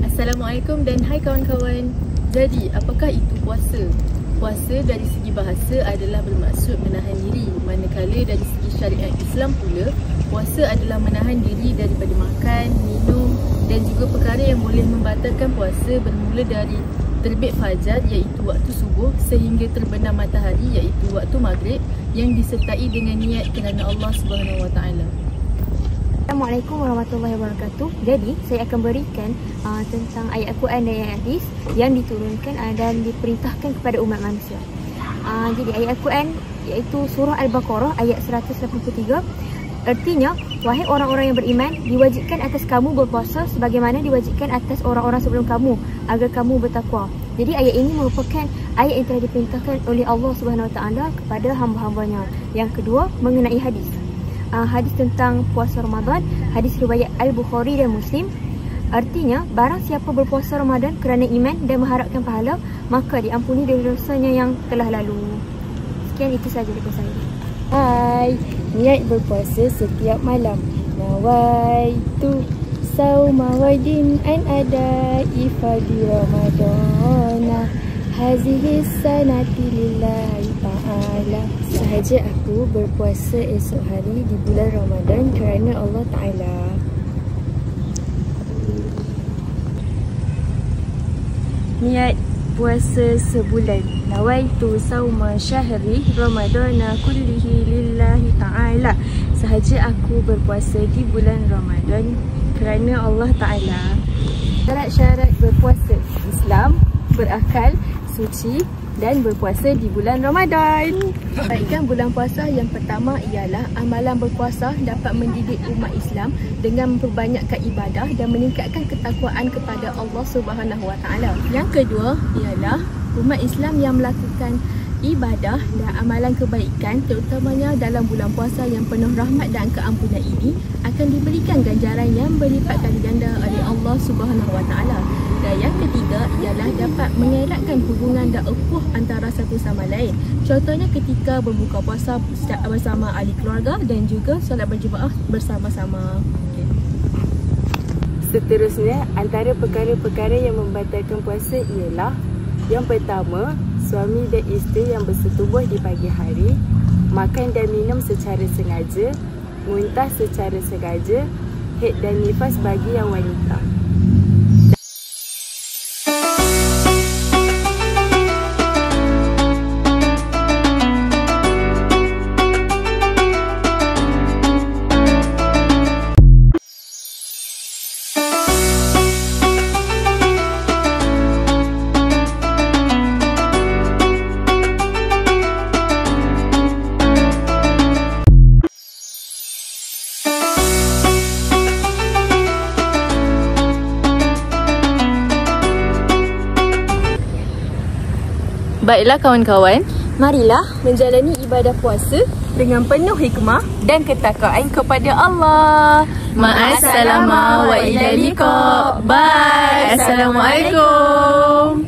Assalamualaikum dan hai kawan-kawan. Jadi, apakah itu puasa? Puasa dari segi bahasa adalah bermaksud menahan diri, manakala dari segi syariat Islam pula, puasa adalah menahan diri daripada makan, minum dan juga perkara yang boleh membatalkan puasa bermula dari terbit fajar iaitu waktu subuh sehingga terbenam matahari iaitu waktu maghrib yang disertai dengan niat kerana Allah Subhanahu Wa Taala. Assalamualaikum warahmatullahi wabarakatuh. Jadi, saya akan berikan tentang ayat Al-Quran dan ayat hadis yang diturunkan dan diperintahkan kepada umat manusia. Jadi, ayat Al-Quran iaitu surah Al-Baqarah ayat 183. Artinya, wahai orang-orang yang beriman, diwajibkan atas kamu berpuasa sebagaimana diwajibkan atas orang-orang sebelum kamu agar kamu bertakwa. Jadi, ayat ini merupakan ayat yang telah diperintahkan oleh Allah Subhanahu Wa Taala kepada hamba-hambanya. Yang kedua, mengenai hadis. Hadis tentang puasa Ramadan, hadis riwayat Al-Bukhari dan Muslim. Artinya, barang siapa berpuasa Ramadan kerana iman dan mengharapkan pahala, maka diampuni dari dosanya yang telah lalu. Sekian, itu sahaja daripada saya. Hai, niat berpuasa setiap malam. Nawaitu sauma wadin an adai fadi Ramadana hazihi sanati lillahi ta'ala. Sahaja aku berpuasa esok hari di bulan Ramadan kerana Allah Ta'ala. Niat puasa sebulan. Nawaitu sauma syahri Ramadana kullihi lillahi ta'ala. Sahaja aku berpuasa di bulan Ramadan kerana Allah Ta'ala. Syarat-syarat berpuasa: Islam, berakal, suci dan berpuasa di bulan Ramadan. Kebaikan bulan puasa yang pertama ialah amalan berpuasa dapat mendidik umat Islam dengan memperbanyakkan ibadah dan meningkatkan ketakwaan kepada Allah Subhanahu Wa Taala. Yang kedua ialah umat Islam yang melakukan ibadah dan amalan kebaikan terutamanya dalam bulan puasa yang penuh rahmat dan keampunan ini akan diberikan ganjaran yang berlipat kali ganda oleh Allah Subhanahu Wa Taala. Dan yang ketiga ialah dapat mengeratkan hubungan dan ukuh antara satu sama lain. Contohnya ketika berbuka puasa bersama ahli keluarga dan juga solat berjemaah bersama-sama. Seterusnya, antara perkara-perkara yang membatalkan puasa ialah: yang pertama, suami dan isteri yang bersetubuh di pagi hari, makan dan minum secara sengaja, muntah secara sengaja, haid dan nifas bagi yang wanita. Baiklah kawan-kawan, Marilah menjalani ibadah puasa dengan penuh hikmah dan ketakwaan kepada Allah. Ma'assalamah wa ila liqa. Bye. Assalamualaikum.